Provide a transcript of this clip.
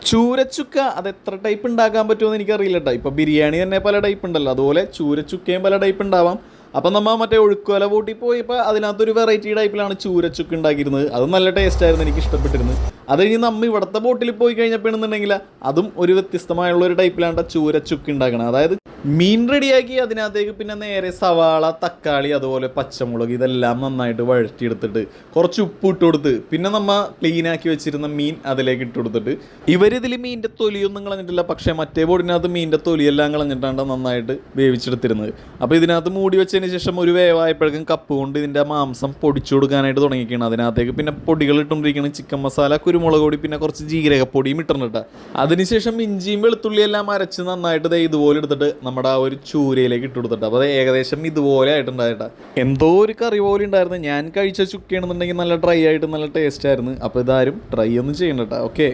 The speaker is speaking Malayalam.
ചൂരച്ചുക്ക അത് എത്ര ടൈപ്പ് ഉണ്ടാക്കാൻ പറ്റുമെന്ന് എനിക്കറിയില്ല കേട്ടോ. ഇപ്പോൾ ബിരിയാണി തന്നെ പല ടൈപ്പ് ഉണ്ടല്ലോ, അതുപോലെ ചൂരച്ചുക്കയും പല ടൈപ്പ് ഉണ്ടാവാം. അപ്പം നമ്മൾ മറ്റേ ഒഴുക്കുവല പൂട്ടി പോയപ്പോൾ അതിനകത്തൊരു വെറൈറ്റി ടൈപ്പിലാണ് ചൂരച്ചുക്ക ഉണ്ടാക്കിയിരുന്നത്. അത് നല്ല ടേസ്റ്റായിരുന്നു, എനിക്ക് ഇഷ്ടപ്പെട്ടിരുന്നത്. അത് കഴിഞ്ഞ് നമ്മൾ ഇവിടുത്തെ ബോട്ടിൽ പോയി കഴിഞ്ഞപ്പോഴെന്നുണ്ടെങ്കിൽ അതും ഒരു വ്യത്യസ്തമായുള്ള ഒരു ടൈപ്പിലാണ് ചൂരച്ചുക്ക ഉണ്ടാക്കണം. അതായത് മീൻ റെഡിയാക്കി അതിനകത്തേക്ക് പിന്നെ നേരെ സവാള, തക്കാളി, അതുപോലെ പച്ചമുളക് ഇതെല്ലാം നന്നായിട്ട് വഴറ്റിയെടുത്തിട്ട് കുറച്ച് ഉപ്പ് ഇട്ട് കൊടുത്ത് പിന്നെ നമ്മൾ ക്ലീനാക്കി വെച്ചിരുന്ന മീൻ അതിലേക്ക് ഇട്ട് കൊടുത്തിട്ട് ഇവരിതിൽ മീനിൻ്റെ തൊലിയൊന്നും കളഞ്ഞിട്ടില്ല. പക്ഷേ മറ്റേ ബോർഡിനകത്ത് മീനിൻ്റെ തൊലിയെല്ലാം കളഞ്ഞിട്ടാണ് നന്നായിട്ട് വേവിച്ചെടുത്തിരുന്നത്. അപ്പോൾ ഇതിനകത്ത് മൂടി വെച്ചതിന് ശേഷം ഒരു വേവായപ്പോഴേക്കും കപ്പ് കൊണ്ട് ഇതിൻ്റെ മാംസം പൊടിച്ചു കൊടുക്കാനായിട്ട് തുടങ്ങിയിരിക്കുകയാണ്. അതിനകത്തേക്ക് പിന്നെ പൊടികൾ ഇട്ടുകൊണ്ടിരിക്കുകയാണ്. ചിക്കൻ മസാല, കുരുമുളക് പൊടി, പിന്നെ കുറച്ച് ജീരകപ്പൊടിയും ഇട്ടിട്ടുണ്ട്. അതിനുശേഷം ഇഞ്ചിയും വെളുത്തുള്ളിയെല്ലാം അരച്ച് നന്നായിട്ട് ഇതുപോലെ എടുത്തിട്ട് നമ്മുടെ ആ ഒരു ചൂരയിലേക്ക് ഇട്ട് കൊടുത്തിട്ട് അപ്പോൾ അത് ഏകദേശം ഇതുപോലെ ആയിട്ടുണ്ടായിട്ടാ. എന്തോ ഒരു കറി പോലെ ഉണ്ടായിരുന്നു. ഞാൻ കഴിച്ച ചുക്കയാണെന്നുണ്ടെങ്കിൽ നല്ല ഡ്രൈ ആയിട്ട് നല്ല ടേസ്റ്റ് ആയിരുന്നു. അപ്പോൾ ഇതാരും ട്രൈ ഒന്നും ചെയ്യണ്ട കേട്ടോ. ഓക്കെ.